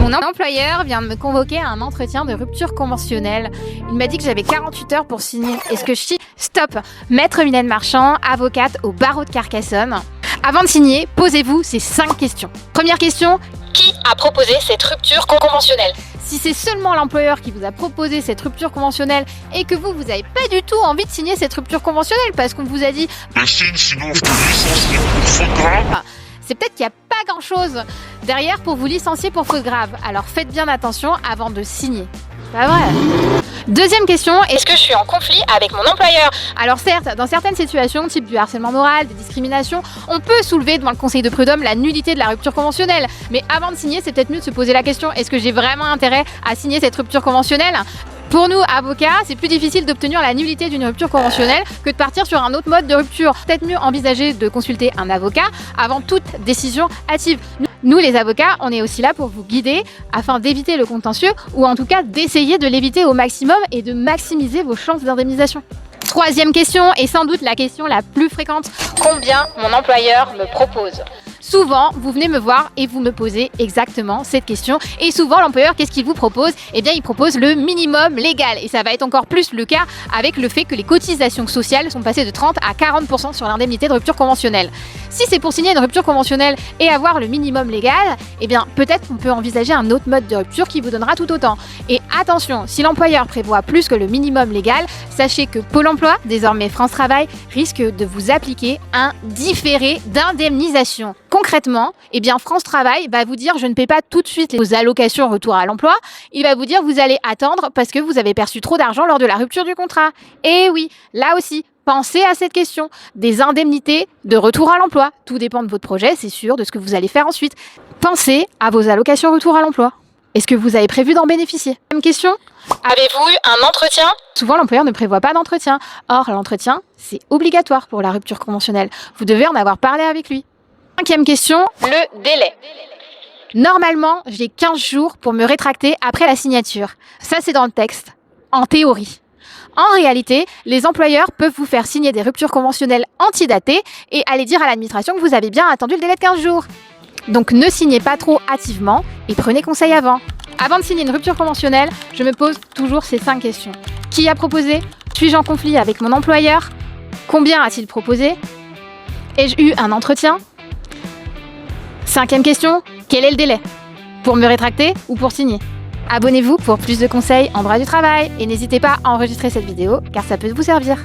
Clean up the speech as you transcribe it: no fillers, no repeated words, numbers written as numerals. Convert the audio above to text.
Mon employeur vient de me convoquer à un entretien de rupture conventionnelle. Il m'a dit que j'avais 48 heures pour signer. Est-ce que je signe? Stop! Maître Mylène Marchand, avocate au barreau de Carcassonne. Avant de signer, posez-vous ces 5 questions. Première question, qui a proposé cette rupture conventionnelle? Si c'est seulement l'employeur qui vous a proposé cette rupture conventionnelle et que vous n'avez pas du tout envie de signer cette rupture conventionnelle parce qu'on vous a dit « signe, sinon je te licencie pour faute grave », c'est peut-être qu'il n'y a pas grand-chose derrière pour vous licencier pour faute grave. Alors faites bien attention avant de signer. Pas vrai. Deuxième question, est-ce que je suis en conflit avec mon employeur? Alors certes, dans certaines situations, type du harcèlement moral, des discriminations, on peut soulever devant le conseil de prud'homme la nullité de la rupture conventionnelle. Mais avant de signer, c'est peut-être mieux de se poser la question, est-ce que j'ai vraiment intérêt à signer cette rupture conventionnelle? Pour nous, avocats, c'est plus difficile d'obtenir la nullité d'une rupture conventionnelle que de partir sur un autre mode de rupture. Peut-être mieux envisager de consulter un avocat avant toute décision hâtive. Nous, les avocats, on est aussi là pour vous guider afin d'éviter le contentieux ou en tout cas d'essayer de l'éviter au maximum et de maximiser vos chances d'indemnisation. Troisième question, et sans doute la question la plus fréquente, combien mon employeur me propose? Souvent, vous venez me voir et vous me posez exactement cette question. Et souvent, l'employeur, qu'est-ce qu'il vous propose? Eh bien, il propose le minimum légal. Et ça va être encore plus le cas avec le fait que les cotisations sociales sont passées de 30 à 40% sur l'indemnité de rupture conventionnelle. Si c'est pour signer une rupture conventionnelle et avoir le minimum légal, eh bien, peut-être qu'on peut envisager un autre mode de rupture qui vous donnera tout autant. Et attention, si l'employeur prévoit plus que le minimum légal, sachez que Pôle emploi, désormais France Travail, risque de vous appliquer un différé d'indemnisation. Concrètement, eh bien France Travail va vous dire je ne paie pas tout de suite vos allocations retour à l'emploi. Il va vous dire vous allez attendre parce que vous avez perçu trop d'argent lors de la rupture du contrat. Et oui, là aussi, pensez à cette question des indemnités de retour à l'emploi. Tout dépend de votre projet, c'est sûr, de ce que vous allez faire ensuite. Pensez à vos allocations retour à l'emploi. Est-ce que vous avez prévu d'en bénéficier? Même question. Avez-vous eu un entretien? Souvent, l'employeur ne prévoit pas d'entretien. Or, l'entretien, c'est obligatoire pour la rupture conventionnelle. Vous devez en avoir parlé avec lui. Cinquième question, le délai. Normalement, j'ai 15 jours pour me rétracter après la signature. Ça, c'est dans le texte, en théorie. En réalité, les employeurs peuvent vous faire signer des ruptures conventionnelles antidatées et aller dire à l'administration que vous avez bien attendu le délai de 15 jours. Donc, ne signez pas trop hâtivement et prenez conseil avant. Avant de signer une rupture conventionnelle, je me pose toujours ces 5 questions. Qui a proposé? Suis-je en conflit avec mon employeur? Combien a-t-il proposé? Ai-je eu un entretien? Cinquième question, quel est le délai? Pour me rétracter ou pour signer? Abonnez-vous pour plus de conseils en droit du travail et n'hésitez pas à enregistrer cette vidéo car ça peut vous servir.